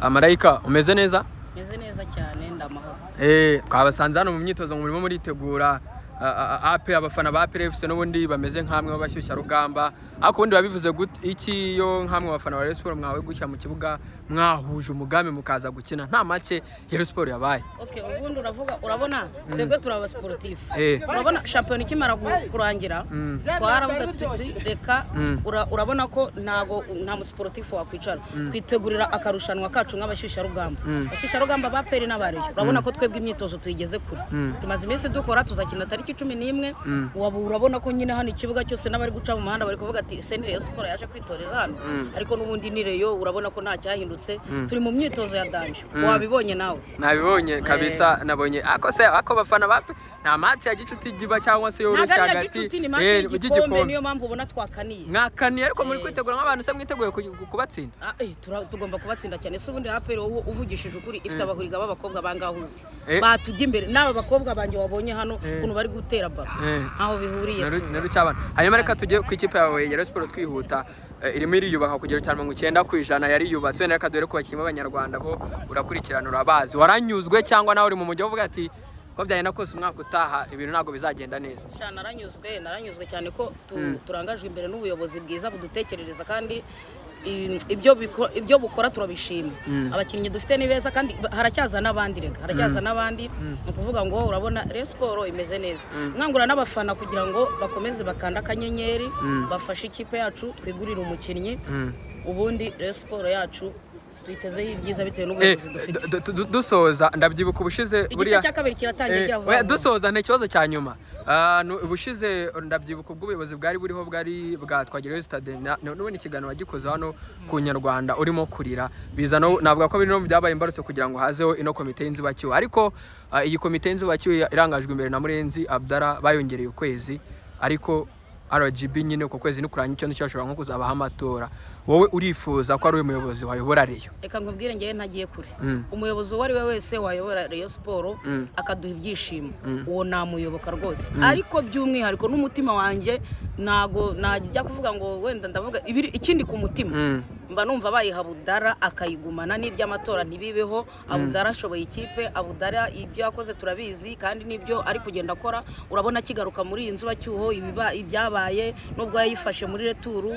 Marayika umeze neza? Meze neza cyane ndamahoro. Twabasanze hano mu myitozo murimo muritegura APR abafana ba APR FC n'ubundi bameze nk'amwe babashyushya rugamba ariko ubundi babivuze iki yo nk'amwe abafana ba Rayon Sport mwawe gushya mu kibuga mwahuje umugambi mukaza gukina nta make ya Rayon Sport yabaye. Okay, ubundi urabona twebwe turaba sportif. Urabona champion ikimara kurangira twarabuze tuti reka urabona ko nta mu sportif wakwicara kwitegurira akarushanwa kacu nk'abashyushya rugamba. Abashyushya rugamba ba APR n'abari urabona ko twebwe imyitozo tuyigeze kure. Tumaze iminsi dukora tuzakina tariki 11 urabona ko nyine hano ikibuga cyose n'abari guca mu muhanda bari kuvuga ati se ni Rayon Sport yaje kwitoreza hano ariko n'ubundi ni Rayon urabona ko nta cyahindutse turi mu myitozo ya danje wabibonye nawe. Nabibonye kabisa nabonye ako bafana bape nta match ya gicuti giba cyangwa se yoroshya hagati y'igikombe niyo mpamvu ubona twakaniye mwakaniye ariko muri kwitegura nk'abantu se mwiteguye kubatsinda. Tugomba kubatsinda cyane se ubundi APR uvugishije ukuri ifite abahuriga b'abakobwa bangahuze batujya imbere n'aba bakobwa banje wabonye hano kuntu bari gutera baro aho bihuriye n'urucabana. Hanyuma reka tujye ku ikipe yawe ya Rayon Sport twihuta irimo iriyubaka kugera cyane 90% yari yubatse reka dore ko bakima abanyarwanda bo urakurikirana urabazi waranyuzwe cyangwa nawe uri mu mujyi uvuga ati ko byagenda kose umwaka utaha ibintu ntago bizagenda neza. Naranyuzwe cyane ko turangajwe imbere n'ubuyobozi bwiza budutekerereza kandi ibyo bukora turabishima. Abakinnyi dufite ni beza kandi haracyaza n'abandi no kuvuga ngo urabona Rayon Sport imeze neza mwangura n'abafana kugira ngo bakomeze bakanda akanyenyeri bafashe ikipe yacu twigurira umukinnyi ubundi Rayon Sport yacu twitezeho ibyiza bitewe n'ubuyobozi dufite. Dusoza ndabyibuka ubushize buriya cya kabiri kiratangiye vuba. Dusoza ne kibazo cya nyuma ubushize ndabyibuka ubw'ubuyobozi bwari buriho bwari bwatwagireyo stade n'ubundi ikiganiro wagikoze hano ku Nyarwanda urimo kurira biza navuga ko biri no byabaye imbarutso kugira ngo hazeho ino komite y'inzibacyuho ariko iyi komite y'inzibacyuho irangajwe imbere na Murenzi Abdallah bayongereye ukwezi ariko RGB nyine uko kwezi nikuranye icyo cyashobora nko kuzabaha amatora wowe urifuza ko ari umuyobozi wayobora Rayon. Reka nkubwire ngiye ntagiye kure umuyobozi wari we wese wayobora Rayon Sport akaduha ibyishimo uwo namuyoboka rwose ariko by'umwihariko n'umutima wanjye nago najya kuvuga ngo wenda ndavuga ikindi ku mutima mba numva bayiha Abdallah akayigumana n'iby'amatora ntibibeho. Abdallah ashoboye ikipe Abdallah ibyo yakoze turabizi kandi nibyo ari kugenda akora urabona kigaruka muri iyi nzubacyuho ibyabaye nubwo yayifashe muri returu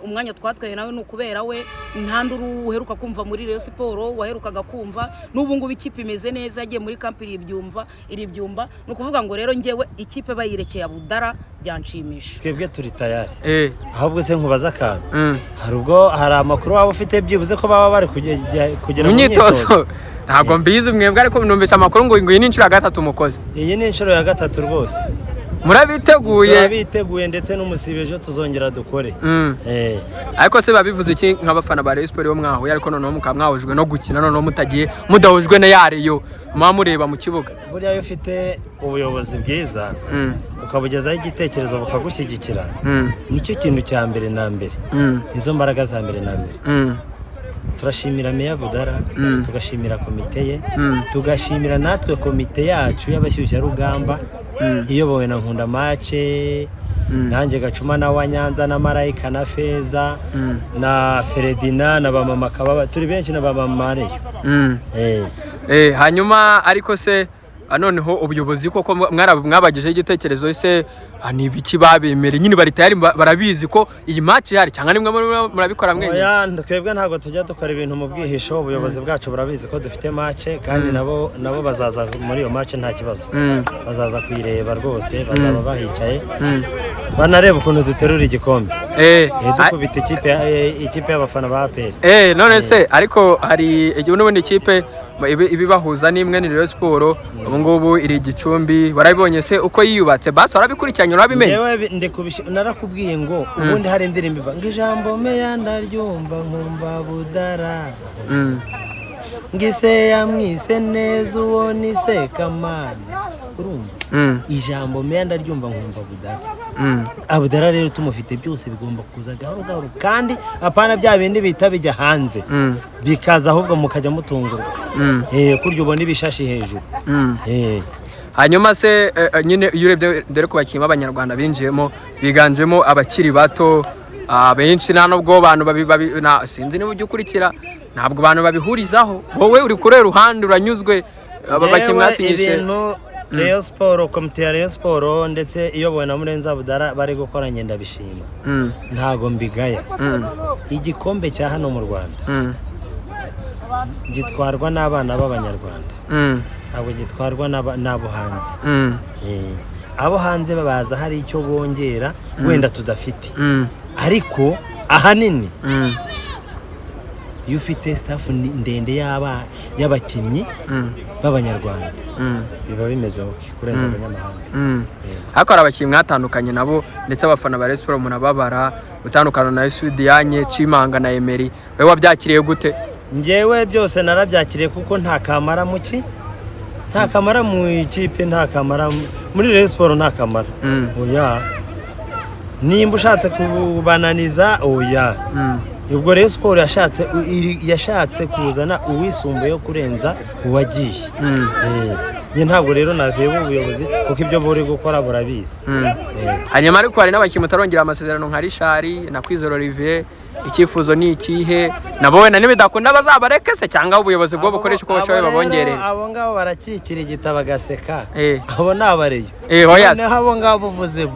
umwanya twatwaye nawe n'ukubera we ntanduru uheruka kumva muri Rayon Sport waherukaga kumva n'ubu ngubu ikipe imeze neza yagiye muri kampi iri byumba no kuvuga ngo rero ngewe ikipe bayirekeye Abdallah byanshimisha. Twebwe turi tayari ahubwo se nkubaza akantu hari amakuru waba ufite byibuze ko baba bari kugera mu myitozo ntabwo mbizi mwebwe ariko numvise amakuru ngo iyi ni inshuro ya gatatu mukoze. Iyi ni inshuro ya gatatu rwose murabiteguye ndetse n'umusibejo tuzongera dukore ariko se babivuze iki nk'abafana ba Rayon Sport bo mwahuye ariko noneho mukamwahujwe no gukina noneho mudahujwe na yareyo mureba mu kibuga. Buriya iyo ufite ubuyobozi bwiza ukabugezaho igitekerezo bukagushyigikira nicyo kintu cya mbere na mbere nizo mbaraga za mbere na mbere. Turashimira Meya Abdallah tugashimira komite ye tugashimira natwe komite yacu y'abashyushya rugamba iyobowe na Nkunda Mace nanjye Gacuma na Wanyanza na Marayika na Feza na Feredina na bamama Kababa turi benshi na bamama Rayon. Hanyuma ariko se noneho ubuyobozi koko mwabagejeje igitekerezo ese ni ibiki babemere nyine bari tayari barabizi ko iyi match yari cyangwa nimwe murabikora mwenye. Twebwe ntago tujya dukora ibintu mu bwihisho ubuyobozi bwacu burabizi ko dufite match kandi nabo bazaza muri iyo match nta kibazo bazaza kuyireba rwose bazaba bahicaye banareba ukuntu duterura igikombe dukubita ikipe y'abafana ba APR. None se ariko hari n'ubundi ikipe ibibahuza n'imwe ni Rayon Sport ubu ngubu iri Gicumbi barabibonye se uko yiyubatse basi warabikurikiranye urabimenye. Yewe narakubwiye ngo ubundi hari indirimbo iva ngo ijambo Meya ndaryumva nkumva Abdallah ngise yamwise neza uwo ni Sekamana urumva ijambo Meya ndaryumva nkumva Abdallah rero tumufite byose bigomba kuza gahoro kandi apana bya bindi bita bijya hanze bikaza ahubwo mukajya mutungurwa kuryo ubona ibishashi hejuru. Hanyuma se nyine iyo urebye dore ko bakima abanyarwanda binjiyemo biganjemo abakiri bato benshi nta nubwo abantu sinzi niba ujya ukurikira ntabwo abantu babihurizaho wowe uri kure ruhande uranyuzwe aba bakinnyi mwasinyishe ibintu Rayon Sport komite ya Rayon Sport ndetse iyobowe na Murenzi Abdallah bari gukora ngenda bishima ntago mbigaya igikombe cya hano mu Rwanda gitwarwa n'abana b'abanyarwanda ntabwo gitwarwa n'abo hanze abo hanze babaza hari icyo bongera wenda tudafite ariko ahanini iyo ufite staff ndende y'abakinnyi b'abanyarwanda biba bimeze kurenza abanyamahanga ariko hari abakinnyi mwatandukanye nabo ndetse abafana ba Rayon Sport munababara utandukana na Sudianye Chimanga na Emery wewe wabyakiriye gute? Njyewe byose narabyakiriye kuko nta kamara muki nta kamara mu ikipe nta kamara muri Rayon Sport nta kamara oya nimba ushatse kubananiza oya ubwo Rayon Sport yashatse kuzana uwisumbuye kurenza uwagiye Nye ntabwo rero navuye ubuyobozi kuko ibyo buri gukora burabizi. Hanyuma ariko hari n'abakinnyi mutarongera amasezerano nka Richard na Kwizera Olivier, icyifuzo ni ikihe? Nabo wenda nibidakunda bazabareke se cyangwa ubuyobozi bwo bukoresha uko bashoboye babongerere? Abo ngabo barakikira igitabo gaseka. Abo nabareyo. Oya. Abo ngabo uvuze.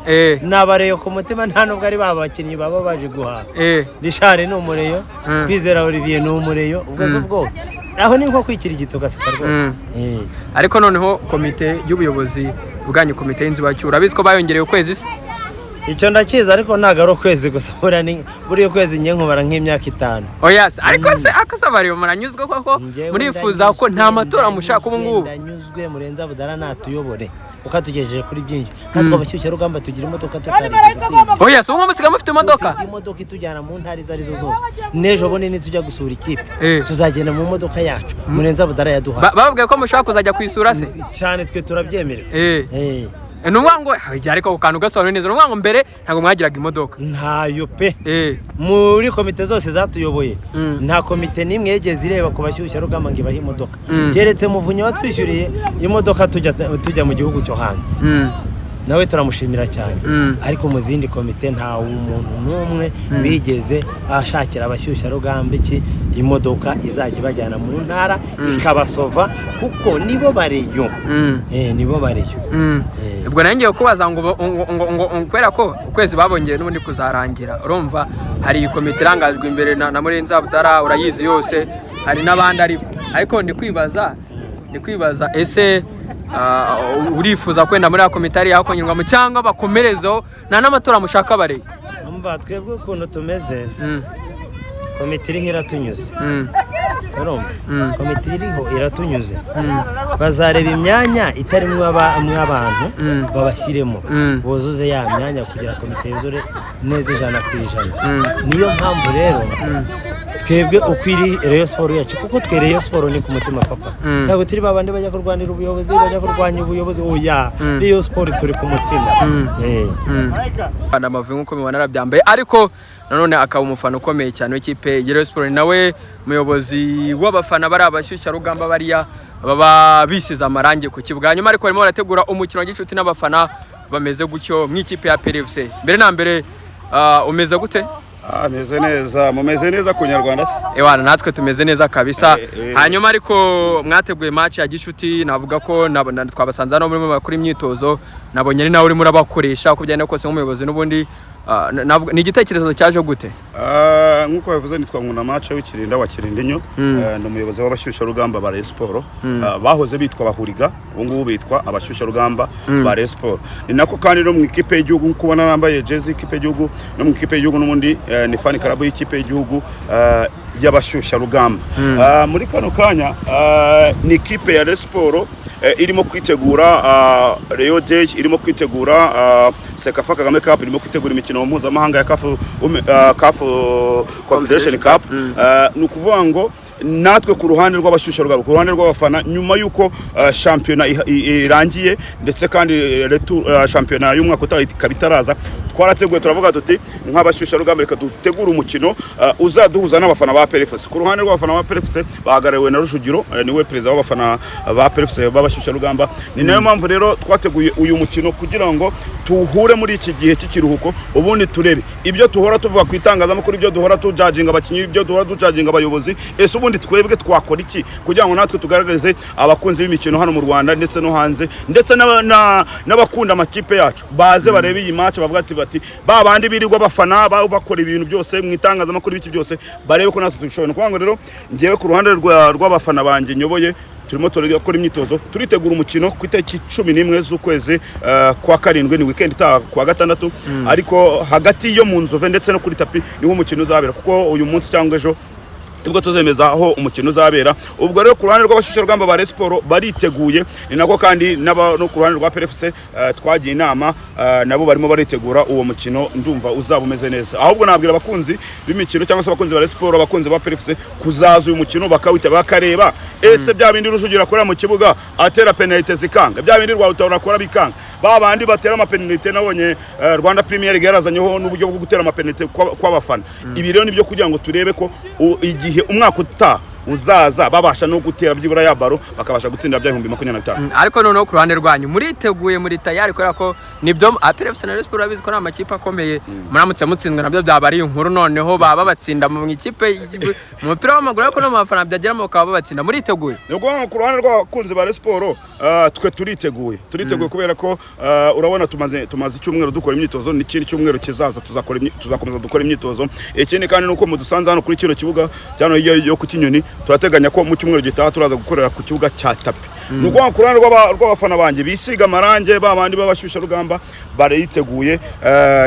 Nabareyo ku mutima nta nubwo ari babakinnyi baba baje guhaha. Richard ni umureyo, Kwizera Olivier ni umureyo, ubwo bwo aho ni nko kwikira igito gaseka rwose. Ariko noneho komite y'ubuyobozi bwanyu, komite y'inzibacyura urabizi ko bayongereye ukwezi se? Icyo ndakiza ariko nagaro ukwezi gusa buri kwezi nye nkubara nk'imyaka 5. Oya, ariko se akasabari muranyuzwe koko murifuza ko nta matora mushaka ubu ngubu? Ndanyuzwe Murenzi Abdallah natuyobore ukatugejeje kuri byinshi kandi twabashyushya rugamba tugira imodoka tutarigeze tiba. Oya, so umwe musiga mufite imodoka? Imodoka itujyana mu ntari zarizo zose. Nejo bonene tujya gusura ikipe. Tuzagenda mu modoka yacu. Murenzi Abdallah yaduha. Bababwiye ko mushaka kuzajya kwisura se? Cyane twe turabyemerera. Numwango ariko ukantu gasobanura neza numwango mbere ntago mwagiraga imodoka ntayo pe muri komite zose zatuyoboye nta komite nimwe yegeze ireba ku bashyushya rugamba ngo ibahe imodoka keretse muvunye watwishyuriye imodoka tujya mu gihugu cyo hanze nawe turamushimira cyane ariko mu zindi komite nta umuntu numwe bigeze ashakira abashyushya rugamba iki imodoka izajya bajyana mu ntara ikabasova kuko nibo bareyo nibo bareyo. Ubwo nangiye kubaza ngo kwera ko ukwezi babongeye n'ubundi kuzarangira urumva hari komite irangajwe imbere na Murenzi Abdallah urayizi yose hari nabandi ariko ndi kwibaza ese urifuza kwenda muri komite ari yakongirwa mu cyangwa bakomerezo nta n'amatora mushaka bare? Umva twebwe ukuntu tumeze komite iriho iratunyuze urumva komite iriho iratunyuze bazareba imyanya itarimo abantu babashyiremo bozuze ya myanya kugira komite yuzure neza 100%. Niyo mpamvu rero twebwe ukwiri Rayon Sport yacu kuko twe Rayon Sport ni ku mutima papa ntabwo turi babandi bajya kurwanira ubuyobozi bajya kurwanya ubuyobozi oya Rayon Sport turi ku mutima amavuye nkuko mubona arabyambaye ariko nanone akaba umufana ukomeye cyane w'ikipe ya Rayon Sport nawe muyobozi w'abafana bari abashyushya rugamba bariya baba bisiza amarangi ku kibuga nyuma ariko barimo barategura umukino wa gicuti n'abafana bameze gutyo mw'ikipe ya PRFC mbere na mbere umeze gute? Ameze neza, mumeze neza ku Nyarwanda se? Ewana natwe tumeze neza kabisa. Hanyuma ariko mwateguye match ya gicuti navuga ko twabasanza no muri makuru imyitozo nabonye ari nawe uri muri abakoresha uko byane kose nk'umuyobozi n'ubundi ni igitekerezo cyaje gute? Nkuko yavuze nitwa Nkuna match w'ikirinda wa Kirindinyo no muyobozi w'abashyushya rugamba ba Rayon Sport bahoze bitwa bahuriga ubu ngubu bitwa abashyushya rugamba ba Rayon Sport. Ni nako kandi no mu ikipe y'igihugu nkuko ubona nambaye jersey ikipe y'igihugu no mu ikipe y'igihugu n'ubundi ni fan club y'ikipe y'igihugu y'abashyushya rugamba. Muri kano kanya ni ikipe ya Rayon Sport irimo kwitegura Rayon Day, irimo kwitegura Sekafa Kagame Cup, irimo kwitegura imikino mpuzamahanga ya CAF Confederation Cup. Nukuvuga ngo natwe ku ruhande rw'abashyushya rugamba ku ruhande rw'abafana nyuma yuko shampiyona irangiye ndetse kandi shampiyona y'umwaka utabitaraza twarateguye turavuga tuti nk'abashyushya rugamba reka dutegura umukino uzaduhuza n'abafana ba PRFC. Ku ruhande rw'abafana ba PRFC bahagariwe na Rujugiro niwe perezida w'abafana ba PRFC b'abashyushya rugamba. Ni nayo mpamvu rero twateguye uyu mukino kugira ngo tuhure muri iki gihe cy'ikiruhuko ubundi turebe ibyo tuhora tuvuga ku itangazamakuru, ibyo duhora tujajinga abakinnyi, ibyo duhora tujajinga abayobozi, ese ubundi twebwe twakora iki kugira ngo natwe tugaragarize abakunzi b'imikino hano mu Rwanda ndetse no hanze ndetse n'abakunda amakipe yacu baze barebe iyi match bavuga bati babandi birirwa bafana bakora ibintu byose mu itangazamakuru biki byose barebe ko natwe tubishoboye. Kuvuga ngo rero ngewe ku ruhande rw'abafana banjye nyoboye turimo turakora imyitozo turitegura umukino ku itariki 11 z'ukwezi kwa karindwi, ni weekend itaha kwa gatandatu, ariko hagati yo mu Nzove ndetse no kuri tapi niho umukino uzabera, kuko uyu munsi cyangwa ejo nibwo tuzemeza aho umukino uzabera. Ubwo rero ku ruhande rw'abashusharugamba ba Rayon Sports bariteguye, ni nako kandi no ku ruhande rwa PFC twagiye inama nabo barimo baritegura uwo mukino, ndumva uzaba umeze neza. Ahubwo nabwira abakunzi b'imikino cyangwa se abakunzi ba Rayon Sports, abakunzi ba PFC kuzaza uyu mukino bakawita bakareba ese bya bindi Rujugira akora mu kibuga atera penalty zikanga, bya bindi Rwabutahura akora bikanga, babandi batera amapenalty nabonye Rwanda Premier League yarazanyeho n'uburyo bwo gutera amapenalty kw'abafana. Ibi rero nibyo kugira ngo turebe ko igihe umwaka utaha uzaza babasha no gutera byibura ya baro bakabasha gutsinda bya 2025. Ariko noneho ku ruhande rwanyu muriteguye muri tayari kubera ko nibyo APRFC na Rayon Sports abizi ko na makipe akomeye, muramutse mutsindwa nabyo byaba ari inkuru, noneho baba batsinda mu ikipe mu mupira w'amaguru, ariko no mu bafana byageramo bakaba batsinda. Muriteguye? Nuko ku ruhande rw'abakunzi ba Rayon Sports twe turiteguye kubera ko urabona tumaze icyumweru dukora imyitozo, n'ikindi cyumweru kizaza tuzakomeza dukora imyitozo. Ikindi kandi nuko mudusanze hano kuri kino kibuga cyano yo ku Kinyoni, turateganya ko mu cyumweru gitaha turaza gukorera ku kibuga cya tapi. Nuko ku ruhande rw'abafana banjye bisiga amarange, babandi babashusha rugamba bariteguye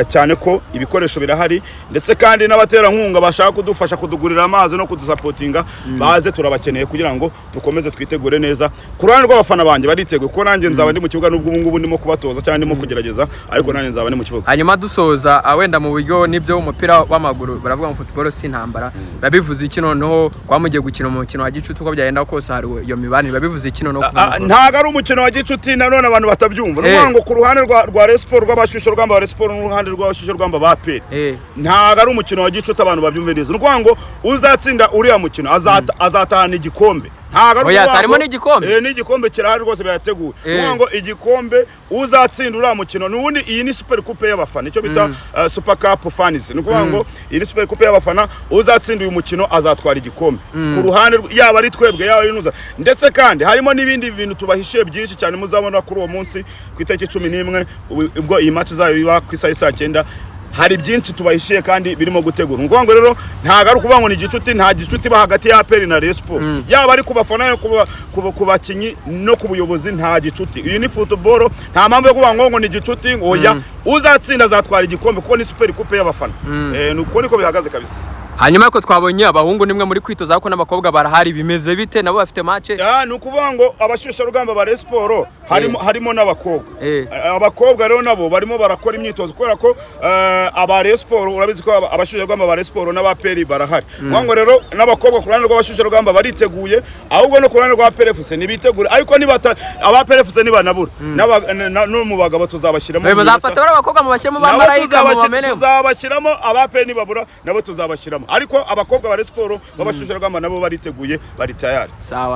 cyane ko ibikoresho birahari, ndetse kandi n'abaterankunga bashaka kudufasha kudugurira amazi no kudusapotinga baze turabakeneye kugira ngo dukomeze twitegure neza. Ku ruhande rw'abafana banjye bariteguye ko nanjye nzaba ndi mu kibuga, n'ubwo ubu ngubu ndimo kubatoza cyane ndimo kugerageza, ariko nanjye nzaba ndi mu kibuga. Hanyuma dusoza wenda mu buryo nibyo umupira w'amaguru baravuga ngo football si intambara, babivuze iki noneho kwamugiye gukina mu mukino wa gicuti uko byagenda kose hari iyo mibanire, babivuze iki noneho? Ntago ari umukino wa gicuti, nanone abantu batabyumva. Nuvuga ngo ku ruhande rwa Rayon Sports rw'abashusho rugamba ba Rayon Sports n'uruhande rw'abashusho rugamba ba APR, ntago ari umukino wa gicuti, abantu babyumve neza. Nuvuga ngo uzatsinda uriya mukino azatahana igikombe. Harimo n'igikombe, n'igikombe kirahari rwose byateguwe. Nuvuga ngo igikombe uzatsinda uriya mukino, n'ubundi iyi ni super coupe y'abafana, icyo bita super cup fans. Nuvuga ngo iyi ni super coupe y'abafana, uzatsinda uyu mukino azatwara igikombe. Ku ruhande yaba ari twebwe yaba ari nuza, ndetse kandi harimo n'ibindi bintu tubahishiye byinshi cyane muzabona kuri uwo munsi ku itariki 11 ubwo iyi match izabiba ku isaha 9. Hari byinshi tubahishiye kandi birimo gutegura. Ngo rero ntago ari kuvuga ngo ni gicuti, nta gicuti ba hagati ya APR na Rayon Sports. Yaba ari kubafana ku bakinyi no ku buyobozi, nta gicuti. Iyi ni football, nta mpamvu yo kuvuga ngo ni gicuti. Oya, uzatsinda azatwara igikombe kuko ni super coupe y'abafana. Nuko niko bihagaze kabisa. Hanyuma ariko twabonye abahungu nimwe muri kwitoza, ariko n'abakobwa barahari, bimeze bite? Nabo bafite match? Ni ukuvuga ngo abashusha rugamba ba Rayon Sports harimo n'abakobwa. Abakobwa rero nabo barimo barakora imyitozo kubera ko aba Rayon Sports urabizi ko abashusha rugamba ba Rayon Sports n'abaperi barahari. Ngo rero n'abakobwa ku ruhande rw'abashusha rugamba bariteguye, ahubwo no ku ruhande rwa PFC nibitegura, ariko nibata aba PFC nibanabura no mu bagabo tuzabashiramo. Bazafata abakobwa mu bashyiramo ba Marayika mu bamenemo, tuzabashiramo abaperi nibabura nabo tuzabashiramo, ariko abakobwa ba Rayon Sports babashusha rugamba nabo bariteguye, bari tayari. Sawa.